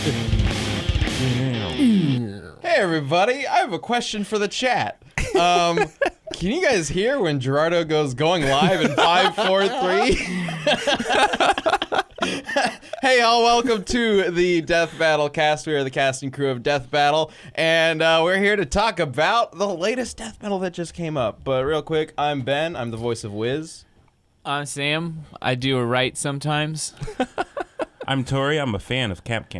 Hey everybody, I have a question for the chat. Can you guys hear when Gerardo goes going live in 5, 4, 3? Hey all, welcome to the Death Battle cast. We are the casting crew of Death Battle, and we're here to talk about the latest Death Battle that just came up. But real quick, I'm Ben. I'm the voice of Wiz. I'm Sam. I do a write sometimes. I'm Tori. I'm a fan of Camp.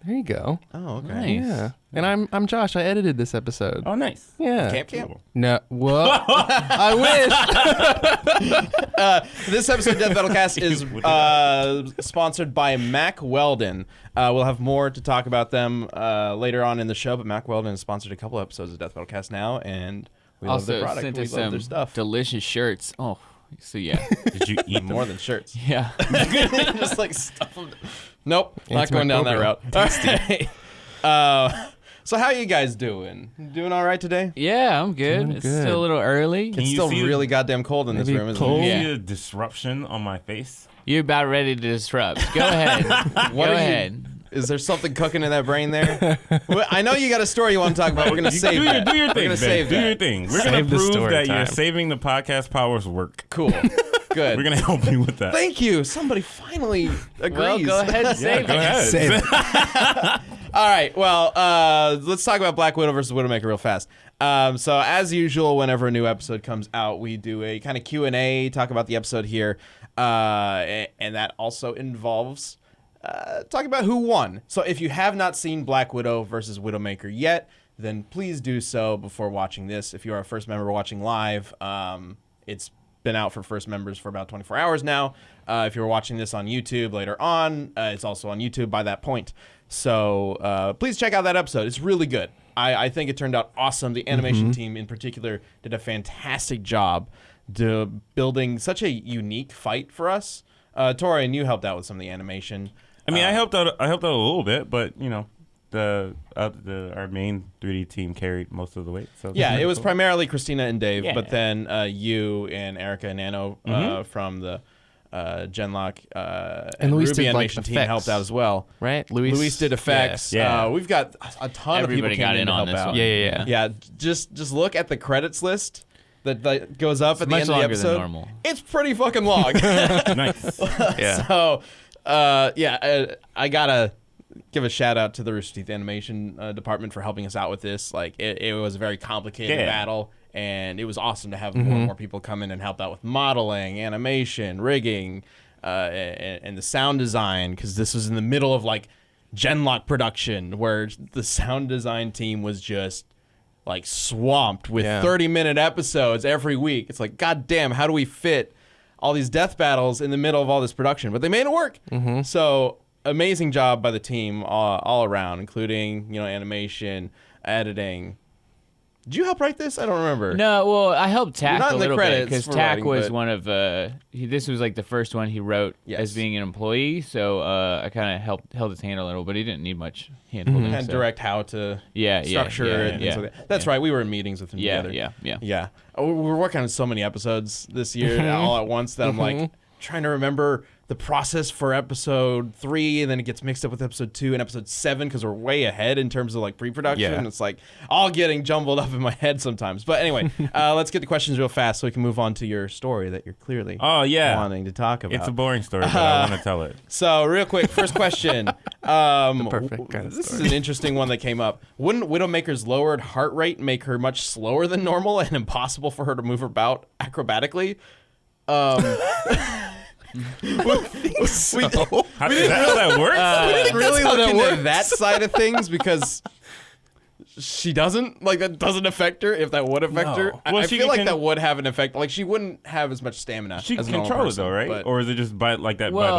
There you go. Oh, okay. Nice. Yeah. And I'm Josh. I edited this episode. Oh, nice. Yeah. Camp. No. What? I wish. This episode of Death Battle Cast is sponsored by Mack Weldon. We'll have more to talk about them later on in the show, but Mack Weldon has sponsored a couple episodes of Death Battle Cast now, and we love their product. Sent We us love their some stuff. delicious shirts. Oh, so yeah. Did you eat More than shirts. Yeah. Just like stuff them. Nope, not going down that route. All right. So how you guys doing? Doing all right today? Yeah, I'm good. Doing It's good. still a little early. It's you still see really goddamn cold in this Maybe room, isn't cold? it? Yeah. see a disruption on my face? You're about ready to disrupt. Go ahead. What Go are you- ahead. Is there something cooking in that brain there? Well, I know you got a story you want to talk about. We're going to You save that. do your We're thing, gonna Ben. save Do that. your thing. We're Save going to the prove story that you're time. saving the podcast powers work. Cool. Good. We're going to help you with that. Thank you. Somebody finally agrees. Well, go ahead and Yeah, save go it. ahead. Save it. All right. Well, let's talk about Black Widow versus Widowmaker real fast. So as usual, whenever a new episode comes out, we do a kind of Q&A, talk about the episode here, and that also involves talking about who won. So if you have not seen Black Widow versus Widowmaker yet, then please do so before watching this. If you are a first member watching live, it's been out for first members for about 24 hours now. If you're watching this on YouTube later on, it's also on YouTube by that point. So please check out that episode. It's really good. I think it turned out awesome. The animation team in particular did a fantastic job building such a unique fight for us. Torrian, you helped out with some of the animation. I mean, I helped out a little bit, but, you know, our main 3D team carried most of the weight. So Yeah, it was primarily Christina and Dave, Yeah. but then you and Erica and Nano from the Genlock and Luis Ruby did, like, animation team effects. helped out as well. Right? Luis did effects. Yeah. We've got a ton Everybody of people got came in to on help this out. one. Yeah. Yeah, just look at the credits list that goes up at the Much end of the longer than episode. normal. It's pretty fucking long. nice. Yeah. So, I gotta give a shout out to the Rooster Teeth animation department for helping us out with this. Like, it was a very complicated battle, and it was awesome to have more and more people come in and help out with modeling, animation, rigging, and the sound design, because this was in the middle of like Genlock production, where the sound design team was just like swamped with 30-minute episodes every week. It's like, god damn, how do we fit all these death battles in the middle of all this production? But they made it work. So amazing job by the team all around, including, you know, animation, editing. Did you help write this? I don't remember. No, well, I helped You're Tack not a in the little bit credits because for Tack writing, was but- one of this was like the first one he wrote as being an employee, so I kind of held his hand a little, but he didn't need much hand holding. Kind of so. direct how to Yeah, structure it. And things like that. That's right. We were in meetings with him together. Yeah. Oh, we were working on so many episodes this year all at once that I'm like trying to remember the process for episode 3, and then it gets mixed up with episode 2 and episode 7 because we're way ahead in terms of like pre-production. Yeah. It's like all getting jumbled up in my head sometimes. But anyway, let's get the questions real fast so we can move on to your story that you're clearly wanting to talk about. It's a boring story, but I want to tell it. So real quick, first question. perfect kind of This story. is an interesting one that came up. Wouldn't Widowmaker's lowered heart rate make her much slower than normal and impossible for her to move about acrobatically? Is that how that works? We didn't really how look that into works. that side of things because she doesn't, like, that doesn't affect her. If that would affect her, No. I Well, she feel like can- that would have an effect. Like, she wouldn't have as much stamina She as can a normal control person, it though, right? but Or is it just by Well,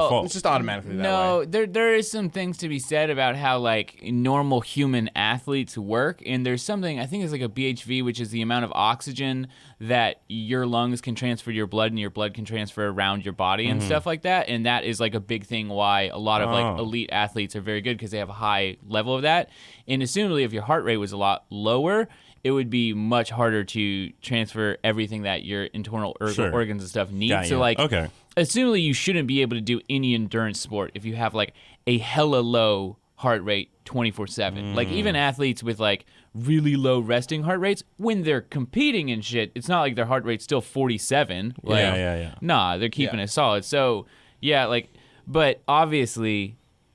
default? it's just automatically that No, way. there is some things to be said about how like normal human athletes work, and there's something I think it's like a BHV, which is the amount of oxygen that your lungs can transfer to your blood, and your blood can transfer around your body and stuff like that. And that is like a big thing why a lot of like elite athletes are very good because they have a high level of that. And assumably, if your heart rate was a lot lower, it would be much harder to transfer everything that your internal organs and stuff need. Got So you. like, Okay. assumably you shouldn't be able to do any endurance sport if you have like a hella low heart rate 24/7. Like even athletes with like really low resting heart rates, when they're competing and shit, it's not like their heart rate's still 47. Like, Yeah. Nah, they're keeping Yeah. it solid. So yeah, like, but obviously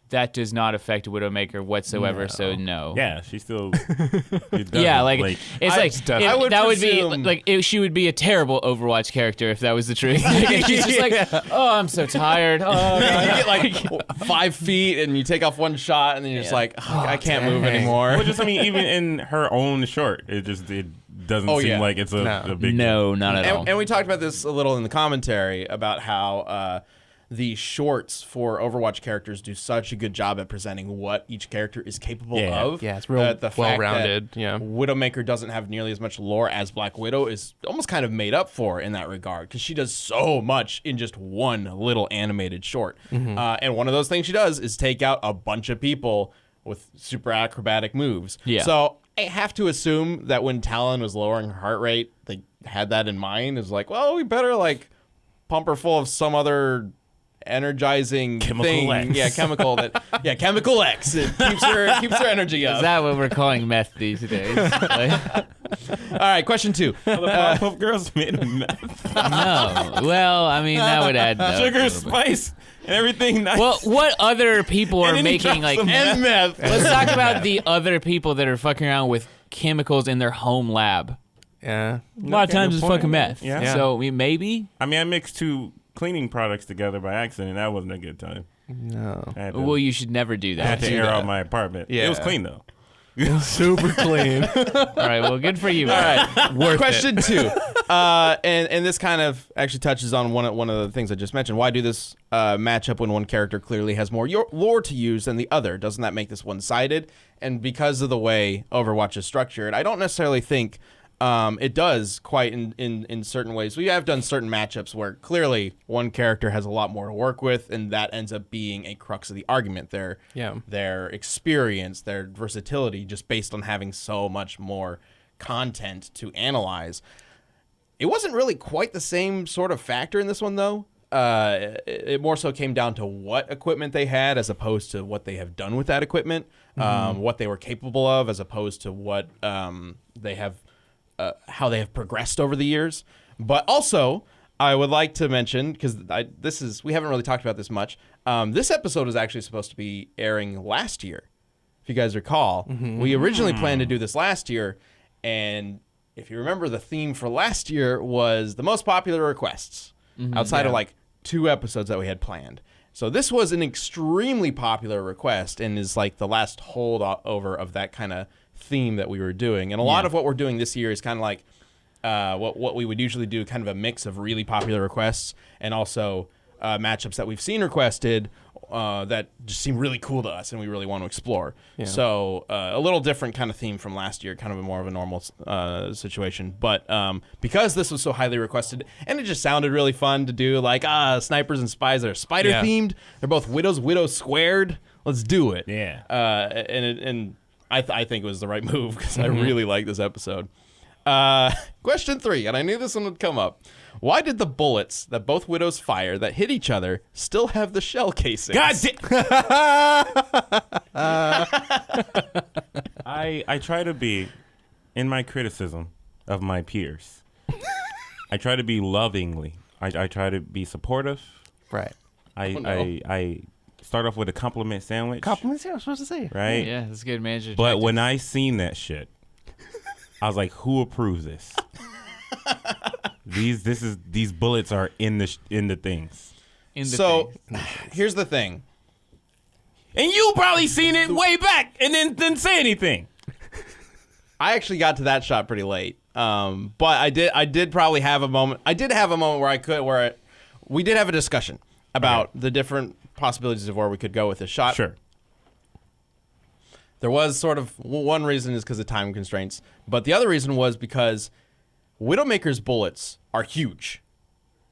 that does not affect Widowmaker whatsoever. So no. Yeah, she still. Yeah, like it's like I it- would that would be presume- like she would be a terrible Overwatch character if that was the truth. Like, she's just like, oh, I'm so tired. Oh, You God. get like 5 feet and you take off one shot and then you're just like, "Oh, I can't move dang. anymore. Well, just I mean, even in her own short, it doesn't Oh, seem yeah. like it's a big. No, not at all. And we talked about this a little in the commentary about how the shorts for Overwatch characters do such a good job at presenting what each character is capable Yeah. of. Yeah, it's real that the fact well-rounded, that yeah. Widowmaker doesn't have nearly as much lore as Black Widow is almost kind of made up for in that regard because she does so much in just one little animated short. And one of those things she does is take out a bunch of people with super acrobatic moves. Yeah. So I have to assume that when Talon was lowering her heart rate, they had that in mind. Is like, well, we better like pump her full of some other energizing Chemical thing. X. Yeah, chemical chemical X. It keeps her energy up. Is that what we're calling meth these days? Like, All right, question 2. The Powerpuff Girls made of meth, no. Well, I mean that would add up a sugar, little bit. spice, and everything. Nice. Well, what other people are And then he making drops like? some And meth. Let's talk about the other people that are fucking around with chemicals in their home lab. Yeah. A lot of Okay, times good it's point. fucking meth. Yeah. So maybe. I mean, I mixed 2 cleaning products together by accident. That wasn't a good time. No. I had to, Well, you should never do I had that. to air out my apartment. It was Yeah. clean though. Super clean. All right. Well, good for you. All right. Worth Question 2. And this kind of actually touches on one of the things I just mentioned. Why do this matchup when one character clearly has more lore to use than the other? Doesn't that make this one-sided? And because of the way Overwatch is structured, I don't necessarily think it does quite in certain ways. We have done certain matchups where clearly one character has a lot more to work with, and that ends up being a crux of the argument. Their experience, their versatility, just based on having so much more content to analyze. It wasn't really quite the same sort of factor in this one, though. It more so came down to what equipment they had as opposed to what they have done with that equipment, what they were capable of as opposed to what they have, how they have progressed over the years. But also, I would like to mention, because we haven't really talked about this much, this episode was actually supposed to be airing last year. If you guys recall, we originally planned to do this last year, and if you remember, the theme for last year was the most popular requests outside of like 2 episodes that we had planned. So this was an extremely popular request and is like the last holdover of that kind of theme that we were doing. And a lot of what we're doing this year is kind of like what we would usually do, kind of a mix of really popular requests and also matchups that we've seen requested that just seem really cool to us and we really want to explore. Yeah. So a little different kind of theme from last year, kind of a more of a normal situation. But because this was so highly requested and it just sounded really fun to do, like snipers and spies that are spider themed. They're both widow squared. Let's do it. Yeah. And I think it was the right move because I really like this episode. Question 3, and I knew this one would come up. Why did the bullets that both widows fire that hit each other still have the shell casings? God I try to be, in my criticism of my peers, I try to be lovingly. I try to be supportive. Right. I start off with a compliment sandwich. Compliments, yeah, I was supposed to say. Right? Yeah, that's good, manager. But when I seen that shit, I was like, who approves this? These bullets are in the things. So here's the thing. And you probably seen it way back and then didn't say anything. I actually got to that shot pretty late. But I did probably have a moment. I did have a moment where we did have a discussion about the different possibilities of where we could go with this shot. Sure. There was sort of one reason is because of time constraints, but the other reason was because Widowmaker's bullets are huge.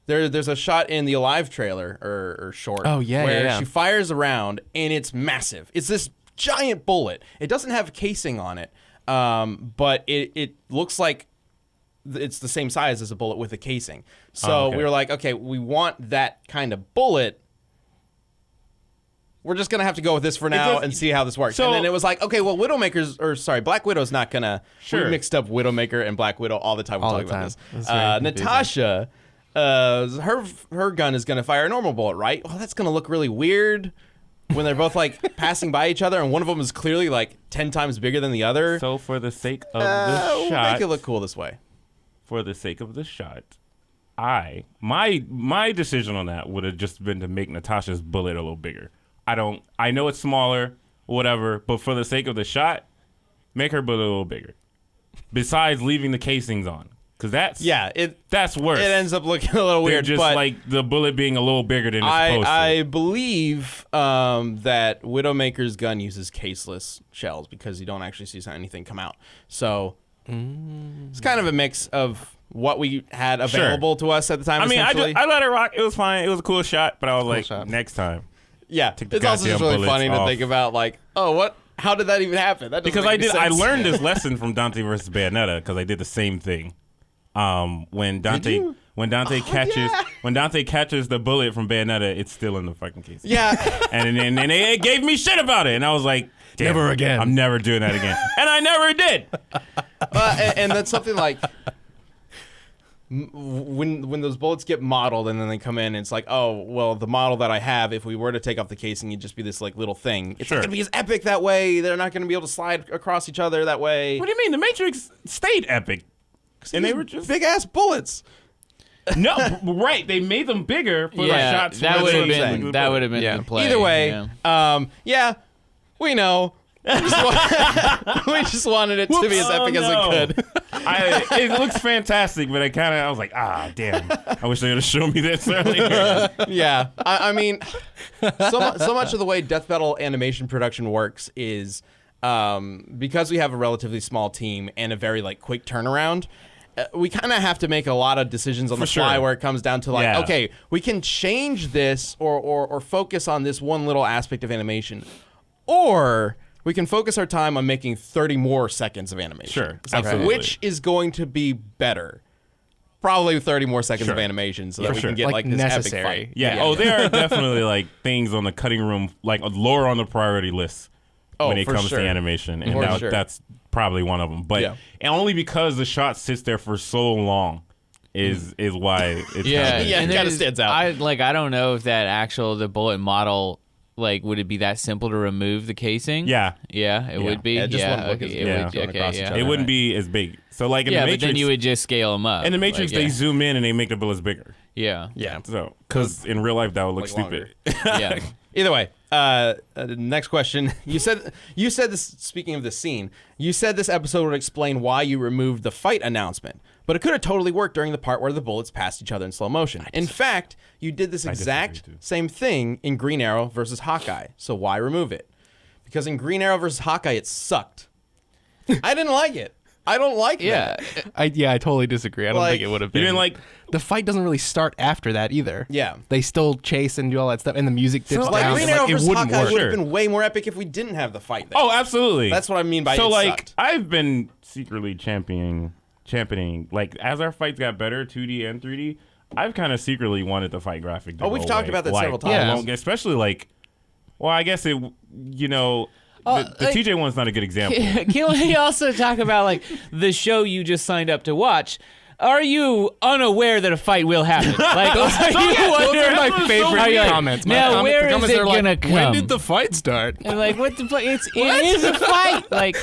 There's a shot in the Alive trailer or short where she fires around and it's massive. It's this giant bullet. It doesn't have a casing on it, but it looks like it's the same size as a bullet with a casing. So we were like, okay, we want that kind of bullet we're just gonna have to go with this for now and see how this works. So- and then it was like, okay, well, Black Widow's not gonna. Sure. We mixed up Widowmaker and Black Widow all the time. We're All the talking about time. this. That's very confusing. Natasha, her gun is gonna fire a normal bullet, right? Well, that's gonna look really weird when they're both like passing by each other, and one of them is clearly like 10 times bigger than the other. So for the sake of the We'll shot, make it look cool this way. for the sake of the shot, my decision on that would have just been to make Natasha's bullet a little bigger. I know it's smaller, whatever, but for the sake of the shot, make her bullet a little bigger. Besides leaving the casings on, because that's worse. It ends up looking a little weird. Just but like the bullet being a little bigger than it's supposed to. I believe that Widowmaker's gun uses caseless shells because you don't actually see anything come out. So it's kind of a mix of what we had available to us at the time. I mean, essentially. I let it rock. It was fine. It was a cool shot, but I was like, shot. next time. yeah, the it's also just goddamn really funny bullets to off. think about, like, oh, what? How did that even happen? That doesn't Because make any I sense. learned this lesson from Dante versus Bayonetta because I did the same thing. When Dante you? catches the bullet from Bayonetta, it's still in the fucking case. Yeah, and they gave me shit about it, and I was like, damn, Never again. I'm never doing that again, and I never did. and that's something like when those bullets get modeled and then they come in, and it's like, oh, well, the model that I have, if we were to take off the casing, it'd just be this like little thing. It's Sure. not gonna be as epic that way. They're not gonna be able to slide across each other that way. What do you mean? The Matrix stayed epic, and they were just big ass bullets. no right. They made them bigger for the Yeah, shots. that for would the have bullet. been Yeah. the play. Either way, yeah. we know. We just wanted it to be as epic as it could. It looks fantastic, but I was like, damn. I wish they would have shown me this earlier. Yeah, I mean, so much of the way Death Battle animation production works is because we have a relatively small team and a very like quick turnaround. We kind of have to make a lot of decisions on the fly sure. where it comes down to like, Yeah. okay, we can change this or focus on this one little aspect of animation, or we can focus our time on making 30 more seconds of animation. Sure, It's like, absolutely. which is going to be better? Probably 30 more seconds of Sure. animation so For that we sure. can get Like like this necessary. epic fight. Yeah. Oh, there are definitely like things on the cutting room, like lower on the priority list when it for comes sure. to animation, and For sure. that's probably one of them. But Yeah. and only because the shot sits there for so long is why it's Yeah, Yeah, and it kinda there's- stands out. I don't know if that the bullet model, like, would it be that simple to remove the casing? Yeah. Yeah, it would be. Yeah, it just wouldn't look okay, as it good would, going okay, across each yeah. other. It wouldn't be as big. So like in Yeah, the but Matrix, then you would just scale them up. in the Matrix like, they yeah. zoom in and they make the bullets bigger. Yeah. Yeah. So because in real life that would look Like stupid. Yeah. Either way, next question. You said this. Speaking of this scene, you said this episode would explain why you removed the fight announcement, but it could have totally worked during the part where the bullets passed each other in slow motion. In fact, you did this exact disagree, too. same thing in Green Arrow versus Hawkeye. So why remove it? Because in Green Arrow versus Hawkeye, it sucked. I didn't like it. I don't like Yeah. that. I totally disagree. I don't Like, think it would have You been. didn't like the fight doesn't really start after that either. Yeah. They still chase and do all that stuff, and the music dips Like down. Green and, Arrow like, it versus wouldn't Hawkeye work. would have been way more epic if we didn't have the fight there. Oh, absolutely. That's what I mean by so it like sucked. I've been secretly championing like as our fights got better, 2D and 3D. I've kind of secretly wanted the fight graphic to Oh, we've go talked away. about that Like, several times. Yeah. especially like, well, I guess it, the like- TJ one's not a good example. Can we also talk about, like, the show you just signed up to watch? Are you unaware that a fight will happen? Like, Those are my favorite comments. My Now, where is comments it are like, gonna come? when did the fight start? And like, what the fuck? It is a fight. Like,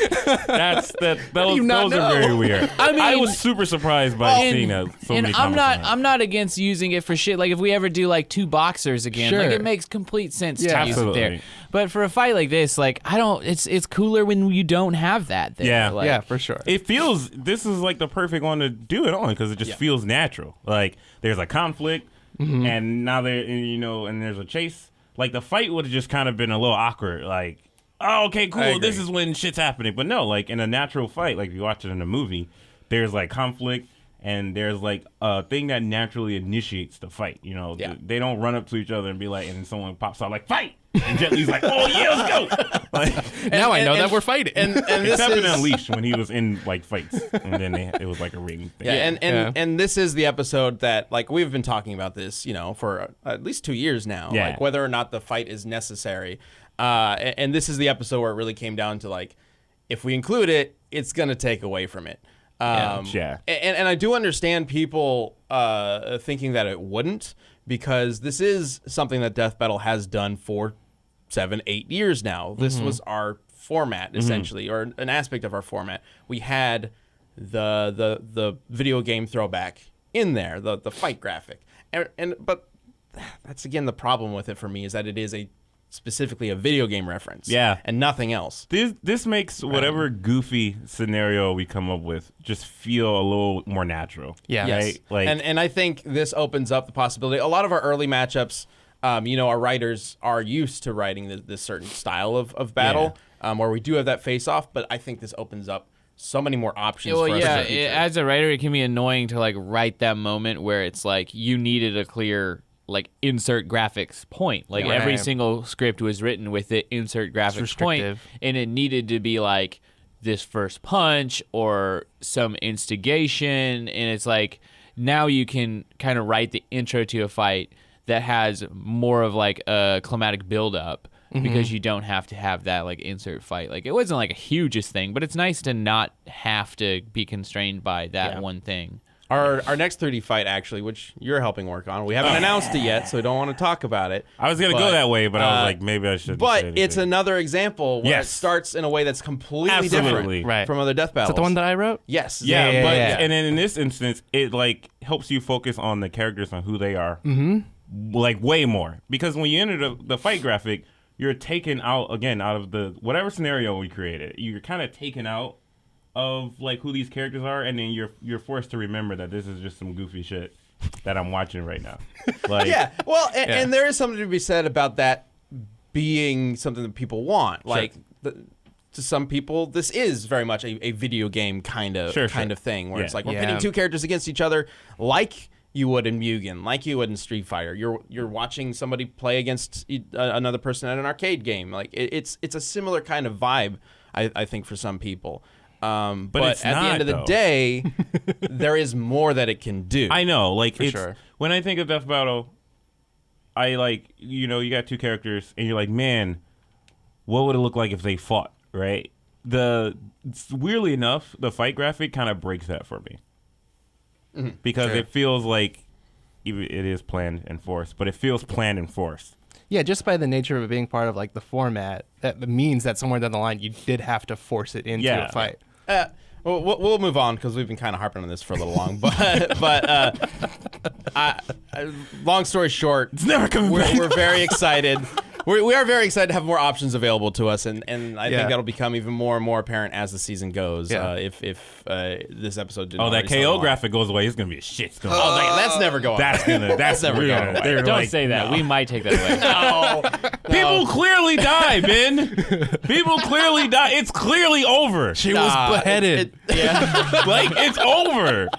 Those you not are know? very weird. I mean- I was super surprised by seeing that. So and many I'm comments not on that. I'm not against using it for shit. Like, if we ever do like two boxers again, like, Sure. it makes complete sense Yeah. to use it there. Absolutely. But for a fight like this, like, I don't. It's cooler when you don't have that there. Yeah. Like, Yeah, for sure. This is like the perfect one to do it on because it just feels natural. Like there's a conflict, and now and there's a chase. Like the fight would have just kind of been a little awkward. Like, oh, okay, I cool. agree. This is when shit's happening. But no, like in a natural fight, like if you watch it in a movie, there's like conflict and there's like a thing that naturally initiates the fight. Yeah. They don't run up to each other and be like, and someone pops out like fight. And Jet Li's like, oh yeah, let's go. Like, Now I know that we're fighting. And this except in is Unleashed when he was in like fights, and then it was like a ring thing. and this is the episode that like we've been talking about this, for at least 2 years now, Yeah. like whether or not the fight is necessary. And this is the episode where it really came down to like, if we include it, it's gonna take away from it. Yeah. And I do understand people thinking that it wouldn't, because this is something that Death Battle has done for 7-8 years now. This was our format essentially, or an aspect of our format. We had the video game throwback in there, the fight graphic, but that's again the problem with it for me, is that it is specifically a video game reference, and nothing else. This makes whatever goofy scenario we come up with just feel a little more natural. Yeah. Yes. Right? Like, and I think this opens up the possibility. A lot of our early matchups, our writers are used to writing this certain style of battle, where we do have that face-off, but I think this opens up so many more options for us in the future. As a writer, it can be annoying to like write that moment where it's like you needed a clear like insert graphics point. Like every single script was written with the insert graphics point, and it needed to be like this first punch or some instigation, and it's like now you can kind of write the intro to a fight that has more of like a climatic build-up, because you don't have to have that like insert fight. Like it wasn't like a hugest thing, but it's nice to not have to be constrained by that one thing. Our next 3D fight, actually, which you're helping work on, we haven't announced it yet, so we don't want to talk about it. I was gonna go that way, but I was like, maybe I shouldn't. But say anything. it's another example where it starts in a way that's completely different from other death battles. Is that the one that I wrote? Yes. Yeah, and then in this instance, it like helps you focus on the characters and who they are, like way more. Because when you enter the fight graphic, you're taken out of the whatever scenario we created. You're kind of taken out of like who these characters are, and then you're forced to remember that this is just some goofy shit that I'm watching right now. Like, and there is something to be said about that being something that people want. Like to some people, this is very much a video game kind of thing, where it's like we're pitting two characters against each other, like you would in Mugen, like you would in Street Fighter. You're watching somebody play against another person at an arcade game. Like it's a similar kind of vibe, I think, for some people. But it's at the end of the day, there is more that it can do. I know, like for sure. When I think of Death Battle, I like, you got two characters, and you're like, man, what would it look like if they fought? Right? Weirdly enough, the fight graphic kind of breaks that for me, because it feels like it is planned and forced, but it feels planned and forced. Yeah, just by the nature of it being part of like the format, that means that somewhere down the line you did have to force it into a fight. We'll move on, because we've been kind of harping on this for a little long. But long story short, it's never coming back. We're very excited. We are very excited to have more options available to us, and I think that'll become even more and more apparent as the season goes. If this episode didn't. That KO graphic goes away, it's gonna be a shit. That's never going. That's never going away. Don't say that. No. We might take that away. No. People clearly die, Ben. People clearly die. It's clearly over. She was beheaded. Like, it's over.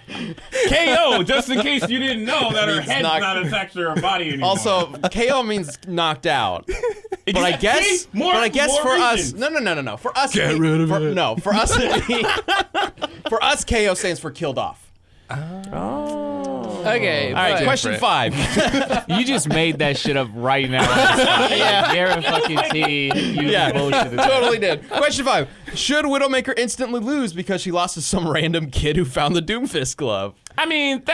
KO, just in case you didn't know that her head's not attached to her body anymore. Also, KO means knocked out. But I guess for us, no. For us, get rid of it. No, for us, for us, KO stands for killed off. Okay. All right. Question 5. You just made that shit up right now. You're a fucking T. You bullshit. Totally did. Question 5. Should Widowmaker instantly lose because she lost to some random kid who found the Doomfist glove? I mean,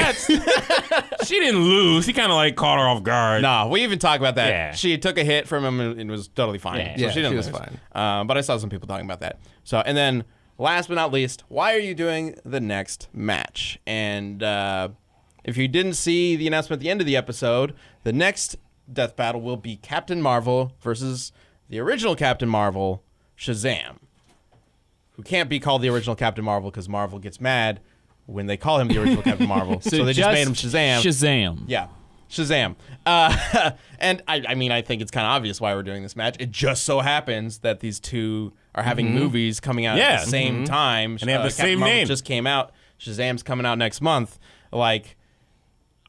she didn't lose. He kind of like caught her off guard. Nah, we even talked about that. Yeah. She took a hit from him and was totally fine. So she didn't lose. Fine. But I saw some people talking about that. So, and then last but not least, why are you doing the next match? And if you didn't see the announcement at the end of the episode, the next death battle will be Captain Marvel versus the original Captain Marvel, Shazam, who can't be called the original Captain Marvel because Marvel gets mad when they call him the original Captain Marvel. So they just made him Shazam. Shazam. Yeah. Shazam. And I mean, I think it's kind of obvious why we're doing this match. It just so happens that these two are having movies coming out at the same time. And they have the Captain same Marvel name. Just came out. Shazam's coming out next month. Like,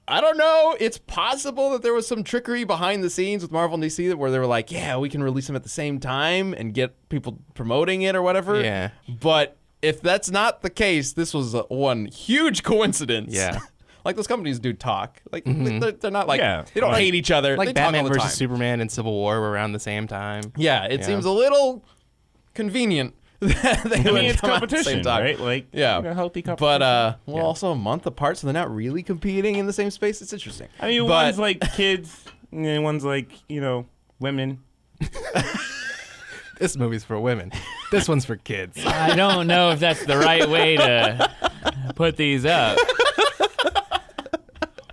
I don't know. It's possible that there was some trickery behind the scenes with Marvel and DC where they were like, yeah, we can release them at the same time and get people promoting it or whatever. Yeah. But if that's not the case, this was one huge coincidence. Yeah. Like those companies do talk. Like they're not like they don't like- hate each other. Like they talk Batman all the versus time. Superman and Civil War were around the same time. Yeah, it seems a little convenient that they I would mean, it's come out at the same competition, time. right? Like, Yeah. a healthy competition. But also a month apart, so they're not really competing in the same space. It's interesting. I mean, but, one's like kids, and one's like, women. This movie's for women. This one's for kids. I don't know if that's the right way to put these up.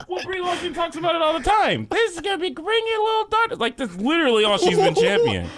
Well, Brie Larson talks about it all the time. This is gonna be bring your little daughter. Like, that's literally all she's been championing.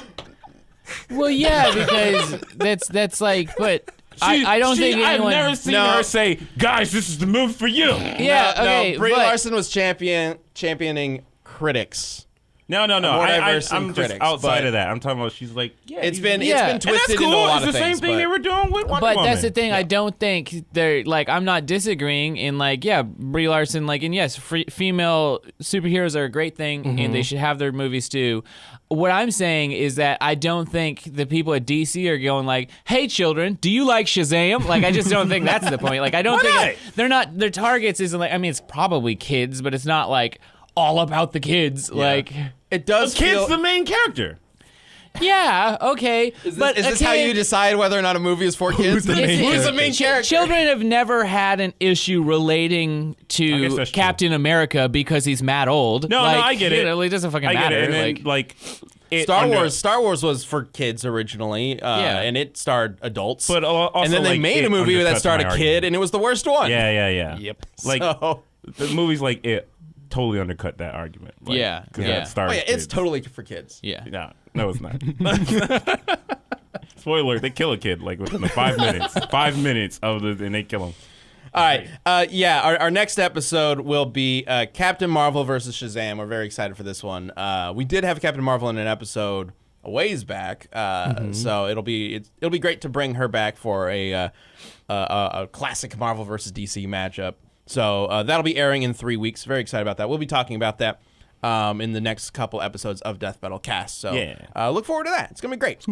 Well, yeah, because that's like, but I don't think anyone. I've never seen her say, "Guys, this is the move for you." Yeah, okay, no, Brie but- Larson was championing critics. No. More diverse I'm critics, just outside but- of that. I'm talking about she's like, yeah, It's he's- been Yeah. it's been and that's twisted cool. into a lot It's of the things. same thing but- they were doing with Wonder But Woman. that's the thing. I don't think they're like. I'm not disagreeing in like. Yeah, Brie Larson. Like, and yes, female superheroes are a great thing, and they should have their movies too. What I'm saying is that I don't think the people at DC are going like, "Hey, children, do you like Shazam?" Like, I just don't think that's the point. Like, I don't think they're not. Their targets isn't like. I mean, it's probably kids, but it's not like all about the kids. Like, It does Kid's feel. the main character. yeah, okay. Is but this a how you kid- decide whether or not a movie is for kids? It's- Who's the main character? Children have never had an issue relating I guess to that's true. Captain America because he's mad old. No, like, I get it. It doesn't fucking I get matter. it. And then, Star Wars was for kids originally, Yeah. and it starred adults. But also, and then they like, made a it movie that undercuts starred my a kid, argument. and it was the worst one. Yeah. Yep. Like So- the movies like it totally undercut that argument. Like, Yeah, 'cause yeah. that stars Oh, yeah, it's kids. totally for kids. Yeah. No, it's not. Spoiler: they kill a kid like within the 5 minutes. 5 minutes and they kill him. All right. Our next episode will be Captain Marvel versus Shazam. We're very excited for this one. We did have Captain Marvel in an episode a ways back, so it'll be great to bring her back for a classic Marvel versus DC matchup. So that'll be airing in 3 weeks. Very excited about that. We'll be talking about that in the next couple episodes of Death Battle Cast. So look forward to that. It's gonna be great.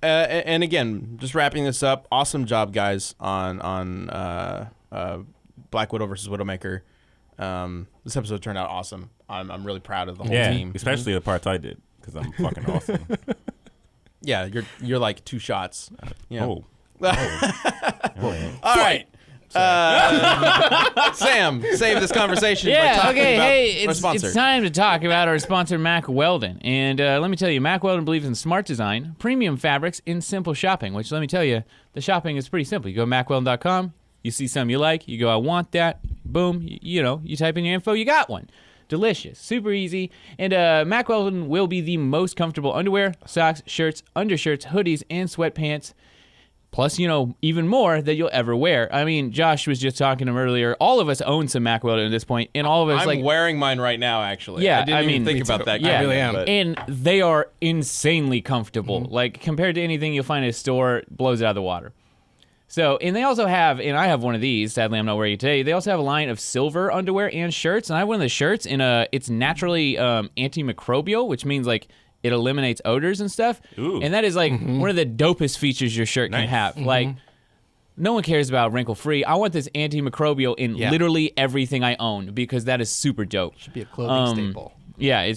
And again, just wrapping this up. Awesome job, guys, on Black Widow versus Widowmaker. This episode turned out awesome. I'm really proud of the whole team. especially the parts I did because I'm fucking awesome. Yeah, you're like 2 shots. Yeah. Oh. All right. Sam, save this conversation by Yeah, talking okay, about hey, our sponsor. it's time to talk about our sponsor, Mack Weldon. And let me tell you, Mack Weldon believes in smart design, premium fabrics, and simple shopping, which let me tell you, the shopping is pretty simple. You go to MackWeldon.com, you see something you like, you go, I want that, boom, you type in your info, you got one. Delicious, super easy, and Mack Weldon will be the most comfortable underwear, socks, shirts, undershirts, hoodies, and sweatpants. Plus, even more that you'll ever wear. I mean, Josh was just talking to him earlier. All of us own some Mack Weldon at this point, and all of us I'm wearing mine right now, actually. Yeah, I didn't even think me about too. that. Yeah, I really am. but- and they are insanely comfortable. Like compared to anything you'll find at a store, it blows it out of the water. So, and they also have, and I have one of these. Sadly, I'm not wearing it today. They also have a line of silver underwear and shirts, and I have one of the shirts, and it's naturally antimicrobial, which means like it eliminates odors and stuff. Ooh. And that is like one of the dopest features your shirt can Nice. have. Like. No one cares about wrinkle-free. I want this antimicrobial in literally everything I own because that is super dope. Should be a clothing staple. Yeah,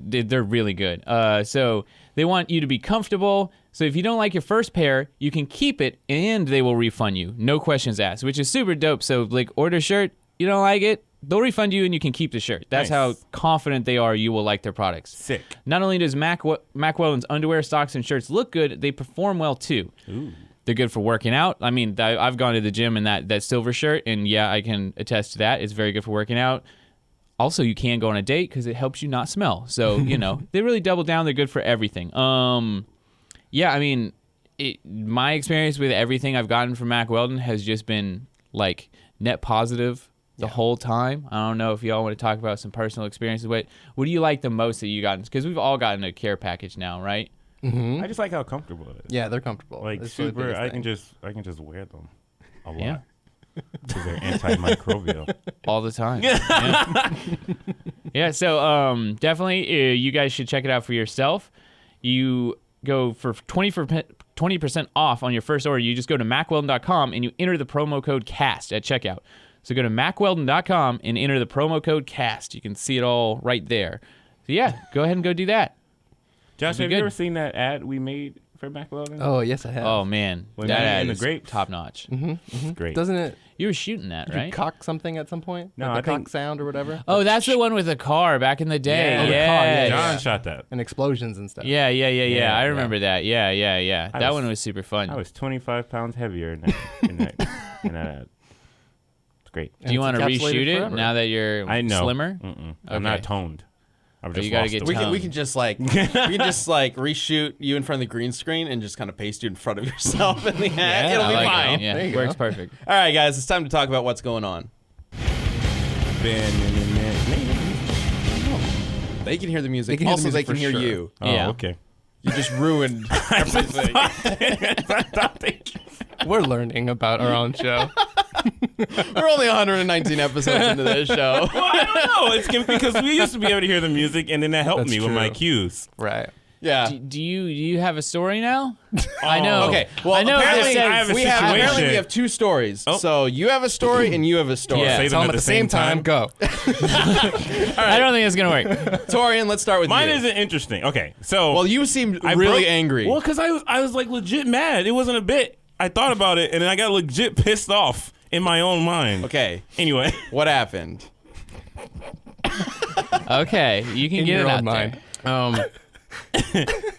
they're really good. So they want you to be comfortable. So if you don't like your first pair, you can keep it and they will refund you. No questions asked, which is super dope. So like order a shirt, you don't like it, they'll refund you and you can keep the shirt. That's Nice. how confident they are you will like their products. Sick. Not only does Mack Weldon's underwear, socks, and shirts look good, they perform well too. Ooh. They're good for working out. I mean, I've gone to the gym in that silver shirt, and yeah, I can attest to that. It's very good for working out. Also, you can go on a date because it helps you not smell. So, they really double down. They're good for everything. Yeah, I mean, my experience with everything I've gotten from Mack Weldon has just been, like, net positive the whole time. I don't know if y'all want to talk about some personal experiences. What do you like the most that you gotten? Because we've all gotten a care package now, right? Mm-hmm. I just like how comfortable it is. Yeah, they're comfortable. Like That's really the super. biggest I thing. can just wear them a lot. Yeah. Because they're antimicrobial. all the time. Yeah. So definitely, you guys should check it out for yourself. You go for 20% off on your first order. You just go to macweldon.com and you enter the promo code CAST at checkout. So go to macweldon.com and enter the promo code CAST. You can see it all right there. So yeah, go ahead and go do that. Josh, have good. you ever seen that ad we made for Black Widow? Oh, yes, I have. Oh man, When that they're ad in the is grapes. top notch. It's great. Doesn't it You were shooting that, do right? cock something at some point? No, Like the I cock think- sound or whatever? Oh, that's the one with the car back in the day. Yeah. Oh, the Yeah, car, yeah, John shot that. And explosions and stuff. Yeah. Yeah, I remember that. Yeah. I That was- one was super fun. I was 25 pounds heavier in that ad. It's great. Do you want to encapsulated reshoot it forever. now that you're I know. slimmer? I'm not Okay. toned. I've Oh, just you gotta lost get the We weight. can just like reshoot you in front of the green screen and just kind of paste you in front of yourself in the ad. Yeah, It'll I be like fine. it. Yeah, There you works go. perfect. All right, guys, it's time to talk about what's going on. They can hear the music. They can hear the Also, music they can for hear sure. you. Oh, Yeah. okay. You just ruined everything. We're learning about our own show. We're only 119 episodes into this show. Well, I don't know. It's because we used to be able to hear the music, and then that helped That's me with my true. cues. Right. Yeah. Do you have a story now? I know. Okay. Well, I know. apparently, It says- I have a apparently situation. we have two stories. Oh. So you have a story and you have a story. Yeah. Say Tell them them at the same time. Go. I don't think it's gonna work. Torian, let's start with Mine you. isn't interesting. Okay, so Well, you seemed I really broke- angry. Well, because I was like legit mad. It wasn't a bit. I thought about it, and then I got legit pissed off in my own mind. Okay. Anyway, What happened? Okay, you can In get your it out own mind. there.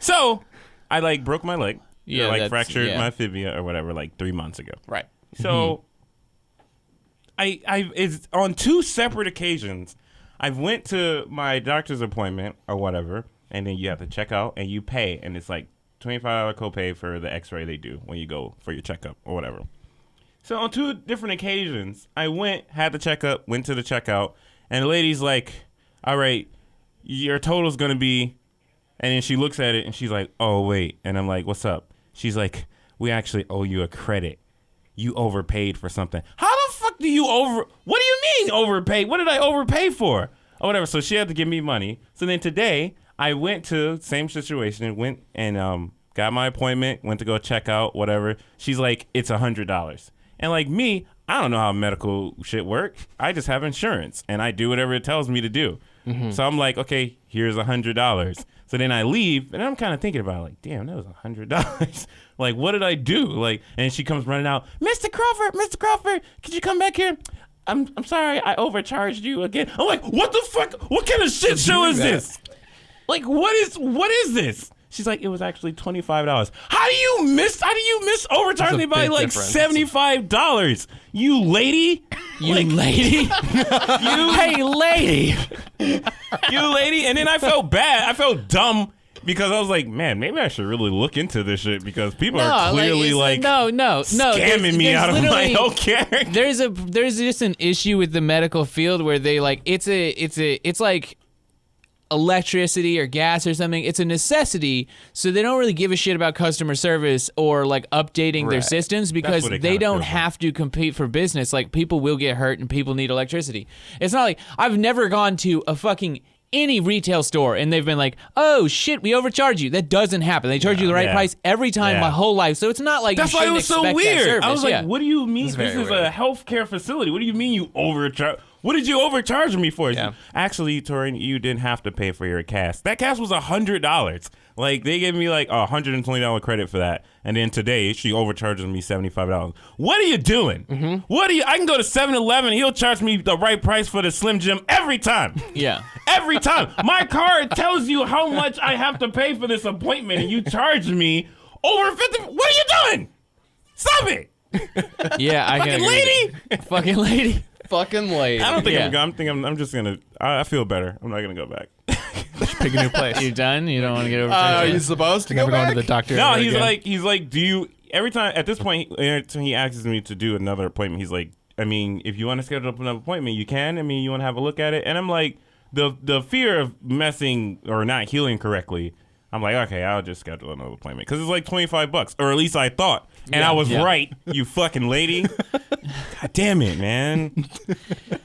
so I like broke my leg. Yeah, Or, like that's- fractured yeah. my fibia or whatever, like 3 months ago. Right. So I it's on two separate occasions. I went to my doctor's appointment or whatever, and then you have to check out and you pay, and it's like $25 copay for the X-ray they do when you go for your checkup or whatever. So on two different occasions, I went, had the checkup, went to the checkout, and the lady's like, "All right, your total's gonna be," and then she looks at it and she's like, "Oh wait," and I'm like, "What's up?" She's like, "We actually owe you a credit. You overpaid for something." How the fuck do you what do you mean overpay? What did I overpay for? Or whatever. So she had to give me money. So then today I went to same situation, went and got my appointment, went to go check out, whatever. She's like, "It's $100. And like me, I don't know how medical shit work. I just have insurance and I do whatever it tells me to do. So I'm like, okay, here's $100. So then I leave, and I'm kind of thinking about it, like, damn, that was $100. Like, what did I do? Like, and she comes running out, Mr. Crawford, could you come back here? I'm sorry, I overcharged you again. I'm like, what the fuck? What kind of shit show is this? Like, what is this? She's like, it was actually $25. How do you miss overcharge That's a me by big like difference. $75? You lady? You lady. Hey, lady. You lady. And then I felt bad. I felt dumb because I was like, man, maybe I should really look into this shit because people are clearly like no, scamming me there's out of my literally- healthcare. There's just an issue with the medical field where they like it's like electricity or gas or something. It's a necessity, so they don't really give a shit about customer service or like updating their Right. systems because what it they kinda don't feels like. have to compete for business. Like people will get hurt and people need electricity. It's not like I've never gone to a fucking any retail store and they've been like, "Oh shit, we overcharge you." That doesn't happen. They charge you the right Yeah. price every time Yeah. my whole life. So it's not like That's you why it shouldn't was so expect that weird. service. I was like, Yeah. what do you mean? It's This very is weird. a healthcare facility. What do you mean you overcharge? What did you overcharge me for? Yeah. Actually, Torrian, you didn't have to pay for your cast. That cast was $100. Like, they gave me like a $120 credit for that. And then today, she overcharges me $75. What are you doing? What are you? I can go to 7-Eleven. He'll charge me the right price for the Slim Jim every time. Yeah. Every time. My card tells you how much I have to pay for this appointment, and you charge me over 50. What are you doing? Stop it. Yeah, I can Fucking agree with lady. you. Fucking lady. Fucking lady. I don't think Yeah. I'm just going to, I feel better. I'm not going to go back. Pick a new place. You done? You don't want to get over Are you supposed to go Never going back? to the doctor. No, ever he's again. like, do you, every time, at this point, he asks me to do another appointment. He's like, I mean, if you want to schedule up another appointment, you can. I mean, you want to have a look at it. And I'm like, the fear of messing or not healing correctly, I'm like, okay, I'll just schedule another appointment because it's like $25, or at least I thought, and I was right. You fucking lady. God damn it, man.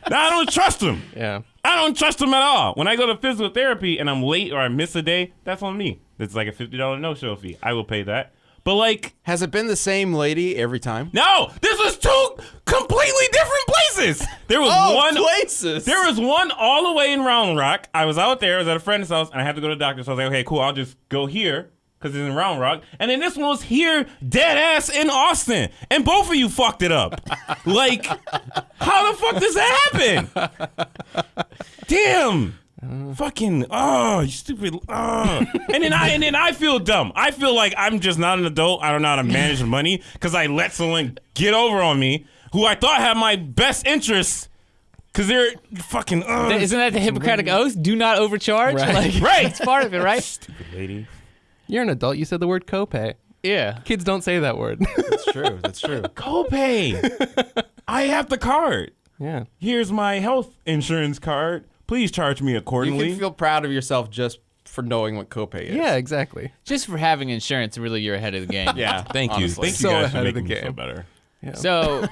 I don't trust him. Yeah. I don't trust him at all. When I go to physical therapy and I'm late or I miss a day, that's on me. It's like a $50 no-show fee. I will pay that. But like, Has it been the same lady every time? no, this was two completely different places. There was one places. There was one all the way in Round Rock. I was out there. I was at a friend's house, and I had to go to the doctor. So I was like, okay, cool. I'll just go here because it's in Round Rock. And then this one was here, dead ass in Austin. And both of you fucked it up. Like, how the fuck does that happen? Damn. Fucking you stupid and then I feel dumb. I feel like I'm just not an adult. I don't know how to manage money because I let someone get over on me who I thought had my best interests because they're fucking Isn't that the Hippocratic Oath? Do not overcharge. Right. Like, Right. It's part of it, right? Stupid lady. You're an adult. You said the word copay. Yeah. Kids don't say that word. That's true. That's true. Copay. I have the card. Yeah. Here's my health insurance card. Please charge me You accordingly. can feel proud of yourself just for knowing what copay is. Yeah, exactly. Just for having insurance, really, you're ahead of the game. Yeah. Thank you. honestly. Thank you So guys for ahead of making the me feel game. better. Yeah. So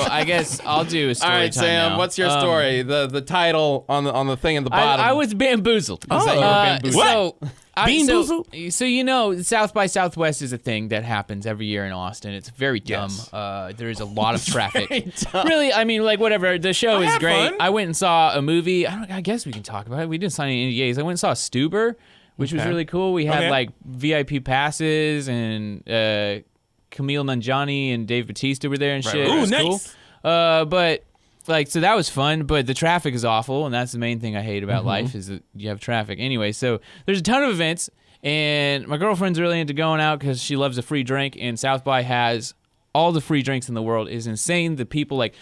I guess I'll do a story All right, time Sam. now. What's your story? The title on the thing at the bottom. I was bamboozled. Is that you were bamboozled? So, Beanboozled? so you know, South by Southwest is a thing that happens every year in Austin. It's very dumb. Yes. There is a lot of traffic. Really, I mean, like whatever. The show is had great. fun. I went and saw a movie. I guess we can talk about it. We didn't sign any NDAs. I went and saw Stuber, which was Okay. really cool. We had Okay. like VIP passes and Camille Nanjiani and Dave Bautista were there and shit. Ooh, It was nice. cool. But like, so that was fun, but the traffic is awful, and that's the main thing I hate about life is that you have traffic. Anyway, so there's a ton of events, and my girlfriend's really into going out because she loves a free drink, and South by has all the free drinks in the world. It's insane. The people, like,